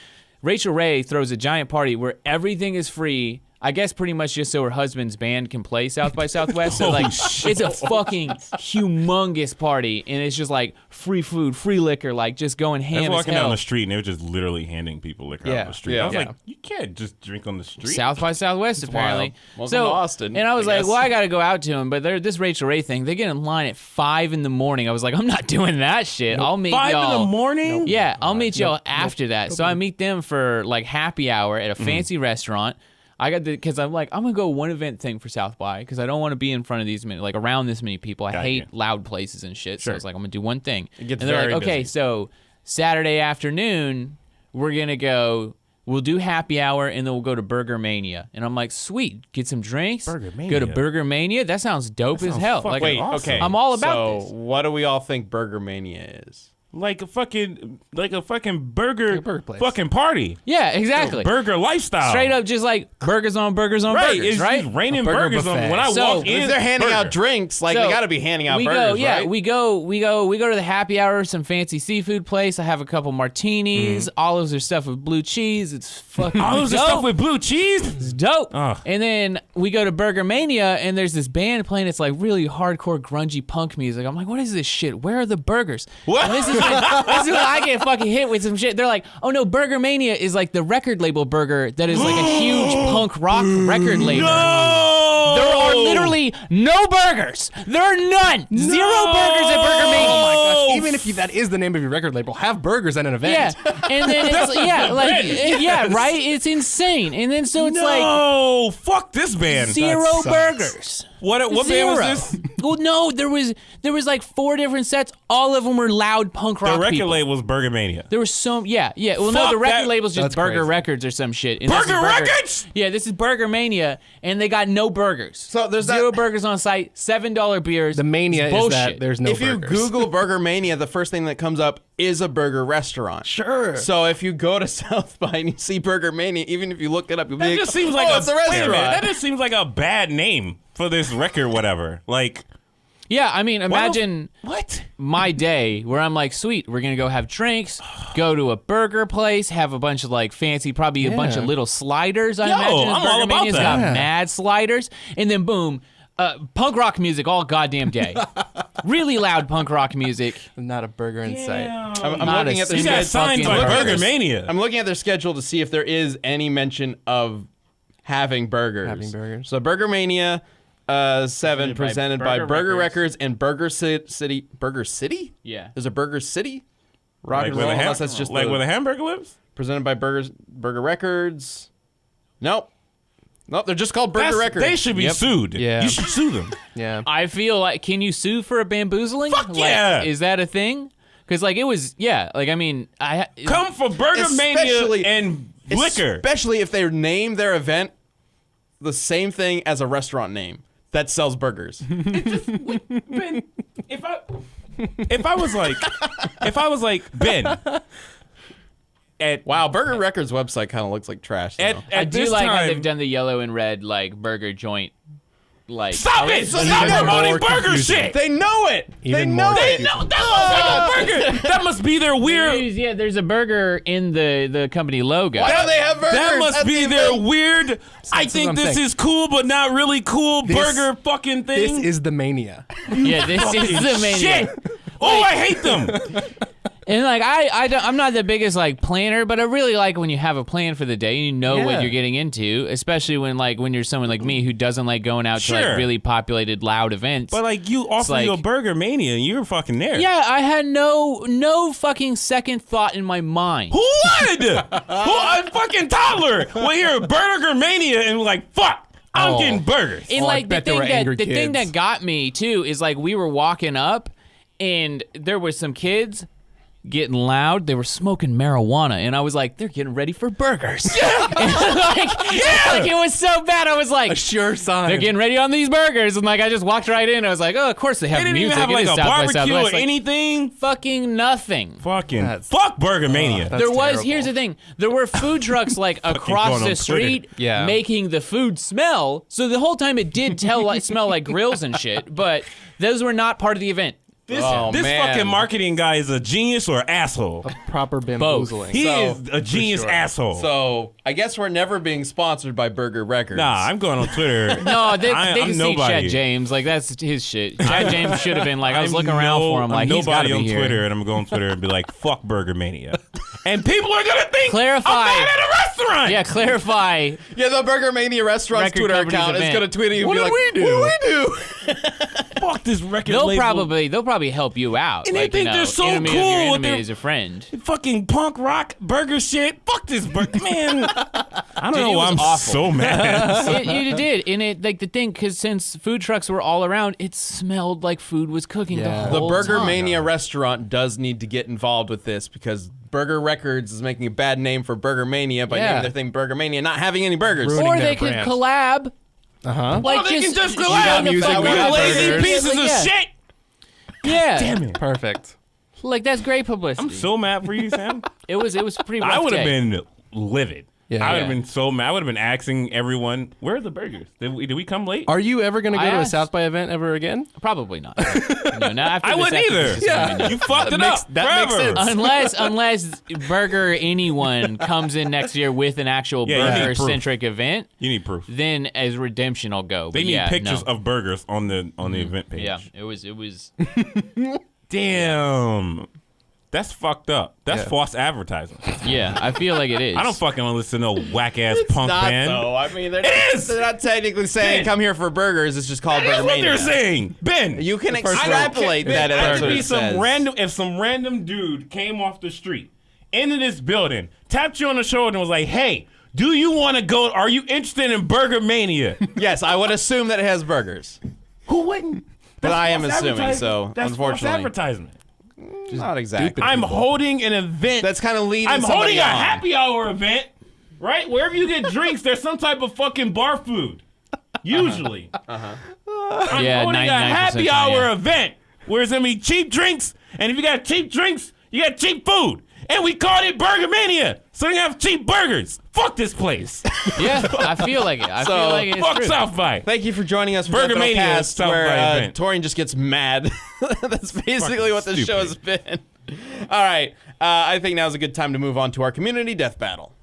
Rachel Ray throws a giant party where everything is free, I guess pretty much just so her husband's band can play South by Southwest. So, like, it's a fucking humongous party, and it's just, like, free food, free liquor, like, just going I ham was as walking hell. down the street and they were just literally handing people liquor out Yeah. on the street. Yeah. I was Yeah. like, you can't just drink on the street. South by Southwest, apparently. wild. Welcome to Austin, and I was I like, guess. well, I got to go out to him. But this Rachel Ray thing, they get in line at 5 in the morning. I was like, I'm not doing that shit. I'll meet 5 y'all. in the morning? Yeah, I'll meet y'all after that. So I meet them for like happy hour at a fancy restaurant. I got because I'm like, I'm gonna go one event thing for South by because I don't want to be in front of these many, like around this many people. I Got hate you. loud places and shit. So Sure. I was like, I'm gonna do one thing. It gets and they're very like, okay, busy. so Saturday afternoon we're gonna go. We'll do happy hour and then we'll go to Burger Mania. And I'm like, sweet, get some drinks. Burger Go Mania? to Burger Mania. That sounds dope as sounds hell. fucking Like, Wait, awesome. okay. I'm all about so this. what do we all think Burger Mania is? Like a fucking burger, Like a burger place. fucking party. Yeah, exactly. Burger lifestyle. Straight up, just like burgers on burgers on Right. burgers, It's right? just raining burger burgers on buffet. me. When I So, walk in, If they're handing out burger. drinks, like So, they got to be handing out we burgers, go, yeah, right? we go to the happy hour, some fancy seafood place. I have a couple martinis. Olives are stuffed with blue cheese. It's fucking Olives and dope. stuff with blue cheese. It's dope. Ugh. And then we go to Burger Mania, and there's this band playing. It's like really hardcore, grungy punk music. I'm like, what is this shit? Where are the burgers? What? And this is when I get fucking hit with some shit. They're like, oh no, Burger Mania is like the record label burger that is like a huge punk rock record label. No. There are literally no burgers. There are none. Zero burgers at Burger Mania. Oh my gosh. Even if that is the name of your record label, have burgers at an event. Yeah, and then it's like event. yeah, right. It's insane. And then so it's like No, fuck this band. zero That sucks. burgers. What band Zero. was this? Well, no, there was like 4 different sets. All of them were loud punk rock The record people. label was Burger Mania. There was so yeah. Well, no, Fuck the record that. label's just That's Burger crazy. Records or some shit. And this is Burger Records? Yeah, this is Burger Mania, and they got no burgers. So there's zero that- burgers on site. $7 beers. The mania It's is bullshit. that there's no if you burgers. Google Burger Mania, the first thing that comes up is a burger restaurant. Sure. So if you go to South by and you see Burger Mania, even if you look it up, you'll be That like, just seems like oh, it's a wait minute, restaurant. that just seems like a bad name for this record, whatever. Like, Yeah, I mean, imagine what? my day where I'm like, sweet, we're gonna go have drinks, go to a burger place, have a bunch of like fancy, probably a bunch of Yeah. little sliders. I Yo, imagine I'm Burger all about Mania's got that. Yeah. mad sliders, and then boom, punk rock music all goddamn day. Really loud punk rock music. Not a burger in sight. I'm Not looking a at their You single got signed fucking by burger. Burger Mania. I'm looking at their schedule to see if there is any mention of having burgers. Having burgers. So Burger Mania, 7 presented by Burger Records and Burger City. Burger City? Yeah. There's a Burger City? Rock Like and where roll. the Unless that's just where the hamburger lives? presented by Burger Records. Nope, they're just called Burger Records. They should be Yep. sued. Yeah. You should sue them. Yeah. I feel like, can you sue for a bamboozling? Fuck Like, yeah. Is that a thing? Because like it was, yeah. Like I mean, Come for Burger Mania Especially- and liquor. Especially if they name their event the same thing as a restaurant name that sells burgers. Ben, if I was like Ben, Wow, Burger Records website kind of looks like trash. Though. at I do this like how time, they've done the yellow and red like burger joint. Like Stop it! so Stop even promoting more burger confusing. shit. They know it. They Even know more it. No, that looks like a burger. That must be their weird. Yeah, there's a burger in the company logo. Why don't they have burgers? That must at be the their event? weird. I what think I'm this saying. is cool, but not really cool burger fucking This thing. is the mania. Yeah, this is the menu. Shit. Oh, I hate them. And like I'm not the biggest like planner, but I really like when you have a plan for the day and you know what Yeah. you're getting into, especially when you're someone like me who doesn't like going out to Sure. like really populated loud events. But like you offer like- you a Burger Mania and you're fucking there. yeah, I had no fucking second thought in my mind. Who would? A fucking toddler will hear Burger Mania and like, fuck, I'm Oh. getting burgers. And Oh, I like the bet there thing were that angry the thing kids. that got me too is like we were walking up and there were some kids getting loud. They were smoking marijuana, and I was like, they're getting ready for burgers. Yeah. like it was so bad. I was like, A sure sign. they're getting ready on these burgers, and like I just walked right in. I was like, oh, of course they have They didn't music. even have It like is a South by barbecue Southwest. or Like, anything. fucking nothing. Fucking That's- fuck Burger Mania. that's There was. terrible. Here's the thing. There were food trucks like across going on the street, Twitter. Yeah. making the food smell. So the whole time it did smell like grills and shit. But those were not part of the event. This Oh, man. fucking marketing guy is a genius or asshole. Proper bamboozling. He So- is a genius sure. asshole. So I guess we're never being sponsored by Burger Records. Nah, I'm going on Twitter. No, they I'm can see nobody. Chad James. Like that's his shit. Chad James should have been like I was looking around for him. Like I'm he's got to nobody be on here. Twitter, and I'm going on Twitter and be like, "Fuck Burger Mania," and people are gonna think Clarify. I'm mad at a restaurant. Yeah, clarify. Yeah, the Burger Mania restaurant's Record Twitter company's account is event. going to tweet at you and What be did like, we do? "What do we do?" Fuck this record They'll label. probably help you out. And they like, think you know, they're so enemy cool Of your with enemy their- is a friend. Fucking punk rock burger shit. Fuck this burger, man. I don't Dude, know it why was I'm awful. so mad. it did, and it like the thing because since food trucks were all around, it smelled like food was cooking Yeah. the The whole Burger time. Mania restaurant does need to get involved with this because Burger Records is making a bad name for Burger Mania by Yeah. naming their thing Burger Mania, not having any burgers. Ruining Or their they could brand. collab. Uh-huh. Like they can just you collab. got the music, fucking we got lazy burgers. pieces of yeah. shit. Yeah, Damn it. Perfect. like that's great publicity. I'm so mad for you, Sam. It was pretty rough. I would have day. been livid. Yeah. I would Yeah. have been so mad. I would have been asking everyone, "Where are the burgers? Did we come late?" Are you ever going to go I to a asked- South by event ever again? Probably not. No, not after I this wouldn't episode, either. this is gonna be no. You fucked it makes- up. that makes forever. sense. Unless Burger anyone comes in next year with an actual Yeah, you need burger proof. centric event, You need proof. then as redemption I'll go. They But need yeah, pictures no. of burgers on the event page. Yeah, it was. Damn. That's fucked up. That's Yeah. false advertising. Yeah, I feel like it is. I don't fucking listen to no whack ass punk Not band. though. I mean, they're, is! they're not technically saying Ben. come here for burgers. It's just called That's Burger what Mania. they're saying. Ben, You can first extrapolate Ben, that. I That's could what be it some says. random if some random dude came off the street into this building, tapped you on the shoulder and was like, "Hey, do you want to go? Are you interested in Burger Mania?" Yes, I would assume that it has burgers. Who wouldn't? But I am false assuming, advertising. so That's unfortunately. false advertisement. Not exactly. I'm holding an event. That's kind of leading I'm somebody holding a on. happy hour event, right? Wherever you get drinks, there's some type of fucking bar food. Usually. I'm Yeah, holding a 99% happy time, hour yeah. event where it's gonna be cheap drinks, and if you got cheap drinks, you got cheap food. And we called it Burger Mania, so they have cheap burgers. Fuck this place. Yeah, I feel like it. I So, feel like it's Fuck true. South by. Thank you for joining us for Burger Burger Mania Cast, South where by event. Torrian just gets mad. That's basically Fucking what the stupid. show has been. All right, I think now's a good time to move on to our community death battle.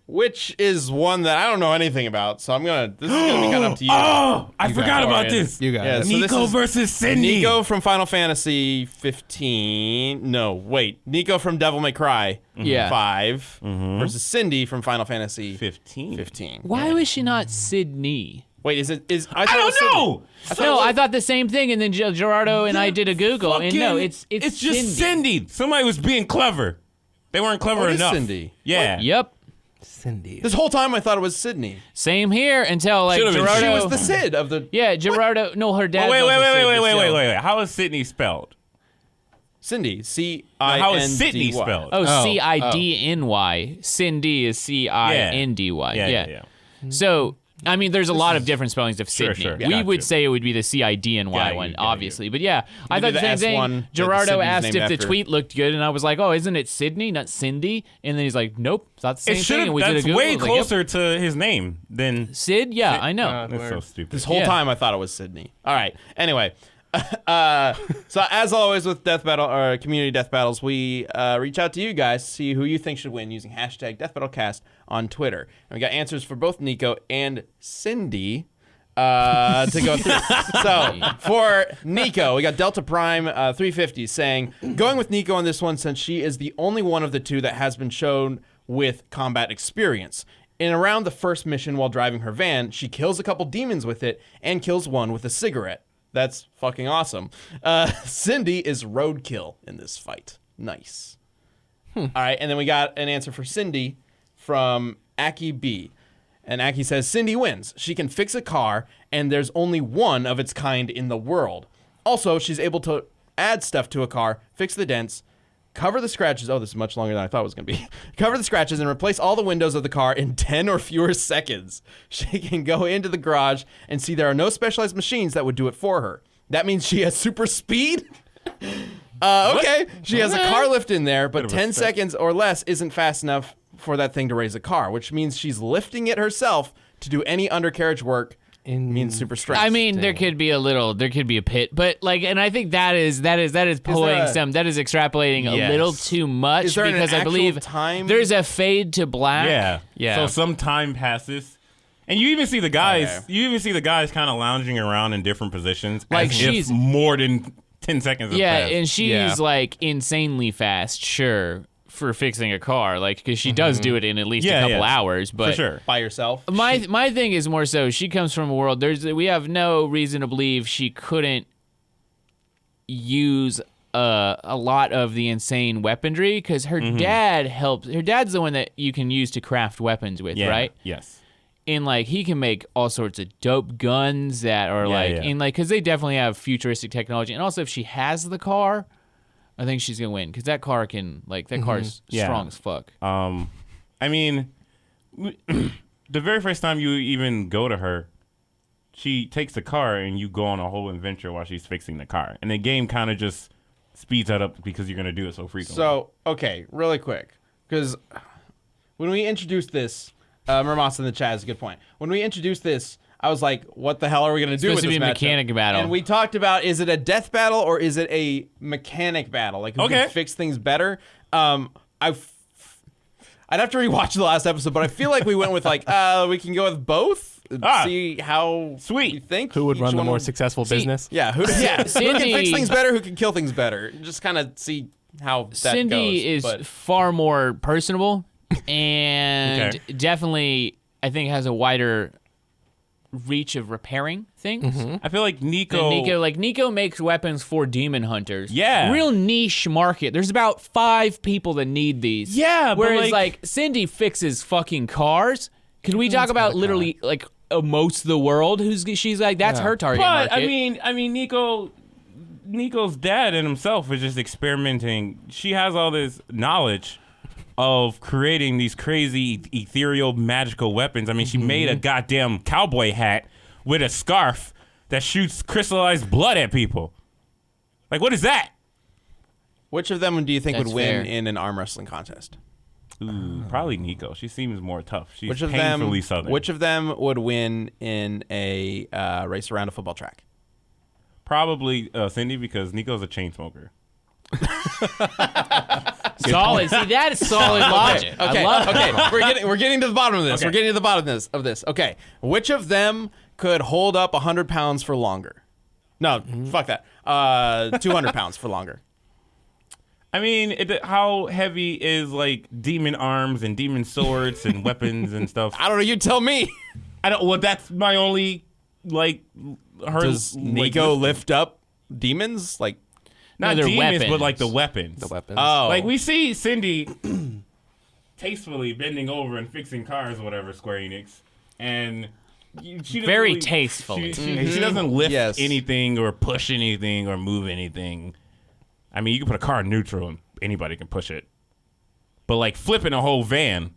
which is one that I don't know anything about. So this is gonna be kind of up to you. Oh, I You forgot got it, about Torrian. this. You got Yeah, it. so this Nico is versus Cindy. Nico from Final Fantasy 15. No, wait. Nico from Devil May Cry. Yeah. 5 versus Cindy from Final Fantasy 15. 15. Why was she not Sydney? Wait, is I thought I it was don't know. No, I thought the same thing, and then Gerardo and I did a Google, and no, it's just Cindy. Somebody was being clever. They weren't clever it is enough. Cindy. Yeah. Yep. Cindy. This whole time I thought it was Sydney. Same here until like Should've been. Gerardo. She was the Sid of the Yeah, Gerardo. No, her dad. Wait. was the Sid, but still. Wait. How is Sydney spelled? Cindy. How is Sydney C-I-N-D-Y. spelled? Oh, Cidny. Cindy is Cindy. Yeah. So, I mean, there's a lot of different spellings of Sure, Sydney. sure. We Got would you. say it would be the Cidny Got you, one, got obviously. But yeah, I do thought the the same S1 thing. that Gerardo Sydney's asked named if the after. tweet looked good, and I was like, oh, isn't it Sydney, not Cindy? And then he's like, nope, it's not the same It thing. should And have. we did a That's Google. way I was like, yep. closer to his name than. Sid? Yeah, I know. That's so stupid. This whole Yeah. time I thought it was Sydney. All right. Anyway, so as always with death battle or community death battles, we reach out to you guys to see who you think should win using hashtag DeathBattleCast on Twitter. And we got answers for both Nico and Cindy to go through. So for Nico, we got Delta Prime 350 saying, going with Nico on this one since she is the only one of the two that has been shown with combat experience. In around the first mission while driving her van, she kills a couple demons with it and kills one with a cigarette. That's fucking awesome. Cindy is roadkill in this fight. Nice. All right, and then we got an answer for Cindy from Aki B. And Aki says, Cindy wins. She can fix a car, and there's only one of its kind in the world. Also, she's able to add stuff to a car, fix the dents, cover the scratches. Oh, this is much longer than I thought it was going to be. Cover the scratches and replace all the windows of the car in 10 or fewer seconds. She can go into the garage and see there are no specialized machines that would do it for her. That means she has super speed? Okay. She has a car lift in there, but 10 seconds or less isn't fast enough for that thing to raise a car, which means she's lifting it herself to do any undercarriage work. Means super strength. I mean, there could be a pit, but like, and I think that is pulling that is extrapolating a little too much Is there because an I believe actual time? there's a fade to black. Yeah. So some time passes. And you even see the guys. Okay. You even see the guys kind of lounging around in different positions. Like as she's- if more than 10 seconds. Have Yeah, passed. and she's like insanely fast, sure, for fixing a car, like because she does do it in at least a couple hours. But for sure. by yourself. my thing is more so she comes from a world. We have no reason to believe she couldn't use a lot of the insane weaponry because her dad helps. Her dad's the one that you can use to craft weapons with, Yeah. right? Yes. And like he can make all sorts of dope guns that are and like because they definitely have futuristic technology. And also if she has the car, I think she's gonna win because that car can car's strong as fuck. I mean, the very first time you even go to her, she takes the car and you go on a whole adventure while she's fixing the car. And the game kind of just speeds that up because you're going to do it so frequently. So, okay, really quick. Because when we introduced this, Mermas in the chat has a good point. When we introduced this, I was like, what the hell are we going to do with supposed this to be a matchup? mechanic battle. And we talked about, is it a death battle or is it a mechanic battle? Like, who can fix things better? I'd have to rewatch the last episode, but I feel like we went with like, we can go with both. See how we think. Who would each run the one more would- successful business? Yeah, who can Cindy- fix things better? Who can kill things better? Just kind of see how that Cindy goes. is but- far more personable and definitely I think has a wider reach of repairing things. I feel like Nico. Nico makes weapons for demon hunters. Yeah. Real niche market. There's about 5 people that need these. Yeah, but Whereas like- Cindy fixes fucking cars. Can we talk about literally like most of the world she's like that's her target But market. I mean, Nico's dad and himself is just experimenting. She has all this knowledge of creating these crazy ethereal magical weapons. I mean, she made a goddamn cowboy hat with a scarf that shoots crystallized blood at people. Like, what is that? Which of them do you think That's would win fair. in an arm wrestling contest? Ooh, probably Nico. She seems more tough. She's Which of painfully southern. Which of them would win in a race around a football track? Probably Cindy because Nico's a chain smoker. Solid. See, that is solid logic. I love it. Okay, we're getting to the bottom of this. Okay. We're getting to the bottom of this. Okay, which of them could hold up 100 pounds for longer? No, fuck that. 200 pounds for longer. I mean, how heavy is like demon arms and demon swords and weapons and stuff? I don't know. You tell me. I don't. Well, that's my only like. Does Nico lift up demons? Like, not they're demons, weapons. but like the weapons. The weapons. oh, Like we see Cindy tastefully bending over and fixing cars or whatever, Square Enix, and she doesn't Very really- tastefully. She doesn't lift Yes. anything or push anything or move anything. I mean, you can put a car in neutral and anybody can push it, but like flipping a whole van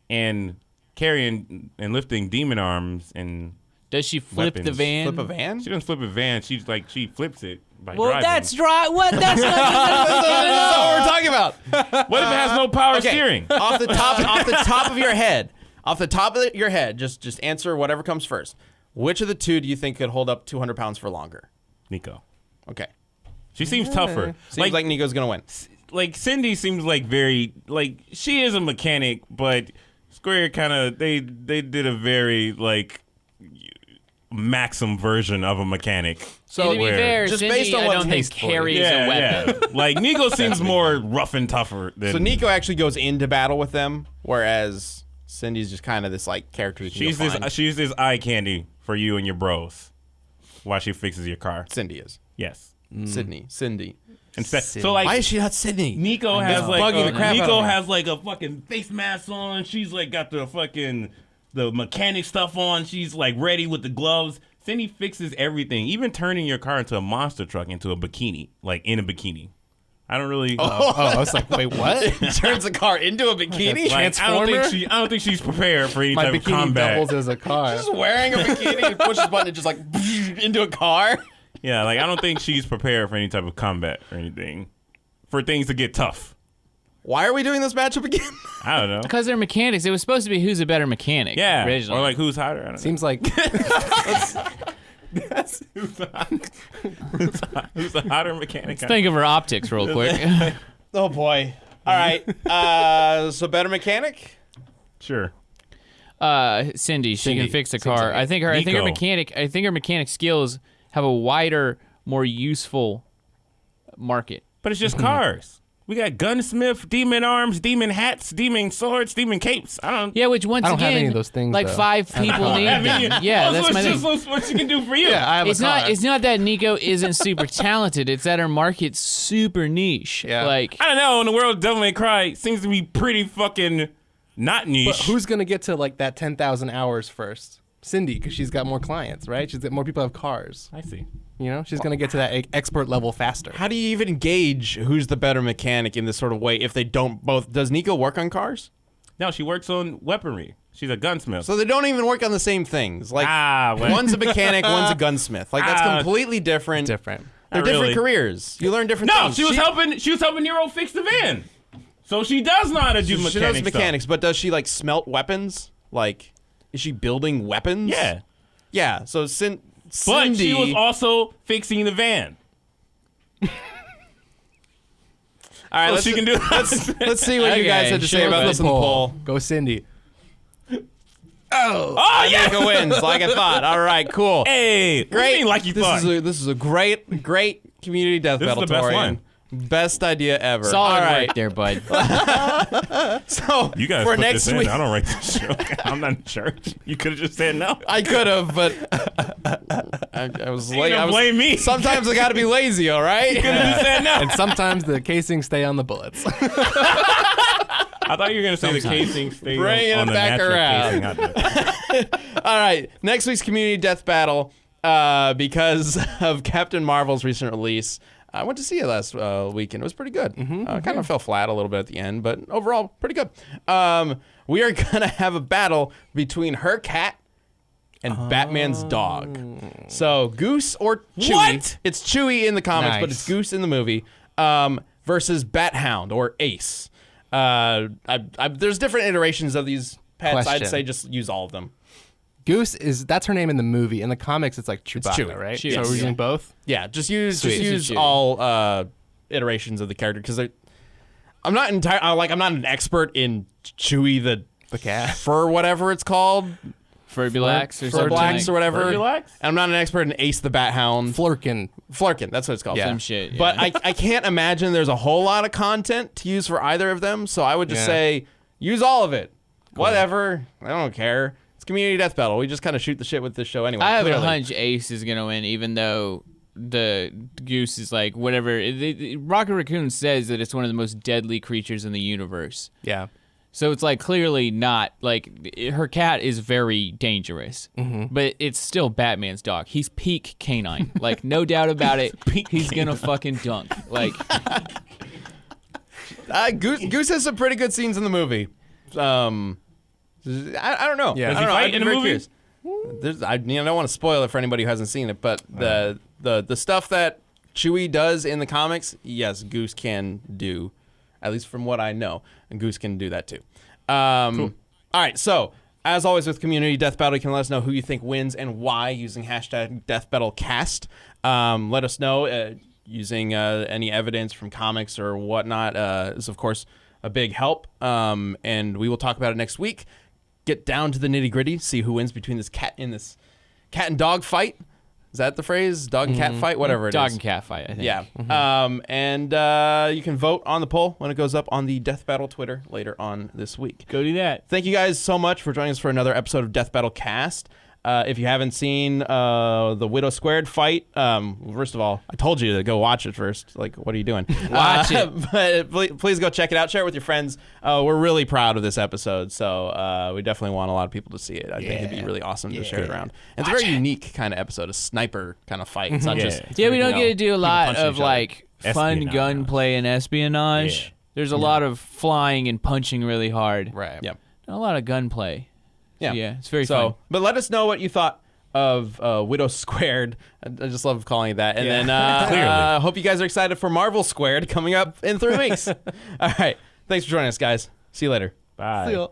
and carrying and lifting demon arms and Does she flip the Weapons. van? flip a van? she doesn't flip a van. She flips it by Well, driving. that's dry. What? That's not. That's not what we're talking about. What if it has no power Okay. steering? off the top of your head. Off the top of your head, just answer whatever comes first. Which of the two do you think could hold up 200 pounds for longer? Nico. Okay. She seems tougher. Seems like Nico's gonna win. Like Cindy seems like very like she is a mechanic, but Square kind of they did a very like Maxim version of a mechanic. So to be where- fair, just Cindy, based on I what's don't think tasteful. carries a weapon. Like Nico seems more rough and tougher than So Nico actually goes into battle with them, whereas Cindy's just kind of this like character that you can find. she's this eye candy for you and your bros while she fixes your car. Cindy is. Yes. Cindy. So like Why is she not Sydney? Nico has It's like bugging the crap out Nico of me. has like a fucking face mask on. She's like got the mechanic stuff on. She's like ready with the gloves. Cindy fixes everything, even turning your car into a monster truck into a bikini, like in a bikini. I don't really. I was like, wait, what? Turns the car into a bikini. Like, I don't think she's prepared for any My type of bikini combat. doubles as a car. Just wearing a bikini and pushes a button and just like into a car. Yeah, like I don't think she's prepared for any type of combat or anything. For things to get tough. Why are we doing this matchup again? I don't know. Because they're mechanics. It was supposed to be who's a better mechanic. Yeah, Originally. or like who's hotter? I don't know. Seems like Who's a hotter mechanic? Think of her optics real quick. Oh boy. All right. So better mechanic. Sure. Cindy, she Cindy. can fix a Seems car. like I think her Nico. mechanic skills have a wider, more useful market. But it's just cars. We got gunsmith, demon arms, demon hats, demon swords, demon capes. I don't. Yeah, which once I don't again, have any of those things, like though. 5 I have a people car. need I them. mean, Yeah, that's also, my it's thing. just what she can do for you. yeah, I have It's a car. not. It's not that Nico isn't super talented. It's that her market's super niche. Yeah. Like I don't know. In the world of Devil May Cry, seems to be pretty fucking not niche. But who's gonna get to like that 10,000 hours first? Cindy, because she's got more clients, right? She's got more people have cars. I see. You know, she's gonna get to that expert level faster. How do you even gauge who's the better mechanic in this sort of way if they don't both? Does Nico work on cars? No, she works on weaponry. She's a gunsmith. So they don't even work on the same things. Like well, one's a mechanic, one's a gunsmith. Like that's completely different. Different. They're Not different really. careers. You learn different no, things. she was helping. She was helping Nero fix the van. So she does know how to do She mechanics. knows mechanics, but does she like smelt weapons? Like, is she building weapons? Yeah, Yeah. So but Cindy. she was also fixing the van. all right. So Let's, she can do. let's see what you guys Okay, had to say sure, about but- this in the poll. Go Cindy. Oh yeah. Nico wins, like I thought. All right. Cool. Hey, Great. like you this thought. This is a great community death This is battle. the best Torian. one. Best idea ever. solid All right. work there, bud. So You guys for put next this in. week, I don't write this show. I'm not in church. You could have just said no. I could have, but I was You late. gonna blame me. Sometimes I got to be lazy. All right. Could have just said no. And sometimes the casings stay on the bullets. I thought you were gonna say the casing stayed Bringing on it the back natural around. casing. All right. Next week's community death battle, because of Captain Marvel's recent release. I went to see it last weekend. It was pretty good. Kind of fell flat a little bit at the end, but overall, pretty good. We are going to have a battle between her cat and Batman's dog. So, Goose or Chewie. What? It's Chewie in the comics, but Nice. it's Goose in the movie. Versus Bat Hound or Ace. There's different iterations of these pets. Question. I'd say just use all of them. Goose that's her name in the movie. In the comics, it's like Chewbacca, Chewie. right? Chewie. So we're using both. Yeah, just use Sweet. just use Chewie. all iterations of the character because I'm not I'm not an expert in Chewie The cat. fur whatever it's called. Furbilax or Fur something. blacks or whatever. Furbilax? And I'm not an expert in Ace the Bat Hound. Flurkin. Flerken, that's what it's called. Yeah. Some shit. Yeah. But I can't imagine there's a whole lot of content to use for either of them. So I would just say use all of it. Whatever. I don't care. It's community death battle. We just kind of shoot the shit with this show anyway. I have clearly. a hunch Ace is gonna win, even though the Goose is like whatever. Rocket Raccoon says that it's one of the most deadly creatures in the universe. Yeah. So it's like clearly not like her cat is very dangerous, but it's still Batman's dog. He's peak canine, like no doubt about it. He's gonna fucking dunk. Like Goose has some pretty good scenes in the movie. I don't know. Yeah. I Does don't he know. fight I'd be in the very movie? curious. I don't want to spoil it for anybody who hasn't seen it, but the stuff that Chewie does in the comics, yes, Goose can do, at least from what I know, and Goose can do that too. Cool. All right, so as always with Community Death Battle, you can let us know who you think wins and why using hashtag DeathBattleCast. Let us know using any evidence from comics or whatnot is, of course, a big help. And we will talk about it next week. Get down to the nitty gritty, see who wins between this cat and dog fight. Is that the phrase? Dog and cat fight? Whatever it is. dog and cat fight, I think. Yeah. And you can vote on the poll when it goes up on the Death Battle Twitter later on this week. Go do that. Thank you guys so much for joining us for another episode of Death Battle Cast. If you haven't seen the Widow Squared fight, first of all, I told you to go watch it first. Like, what are you doing? Watch it. But please go check it out. Share it with your friends. We're really proud of this episode, so we definitely want a lot of people to see it. I think it'd be really awesome to share it around. And it's a very unique kind of episode, a sniper kind of fight. It's not just Yeah, we don't get to do a people lot punching of each other. like fun Espionage. gunplay and espionage. Yeah. There's a lot of flying and punching really hard. Right. Yep. Not a lot of gunplay. Yeah. Yeah, it's very fun. But let us know what you thought of Widow Squared. I just love calling it that. And then Clearly. hope you guys are excited for Marvel Squared coming up in 3 weeks. All right. Thanks for joining us, guys. See you later. Bye. See ya.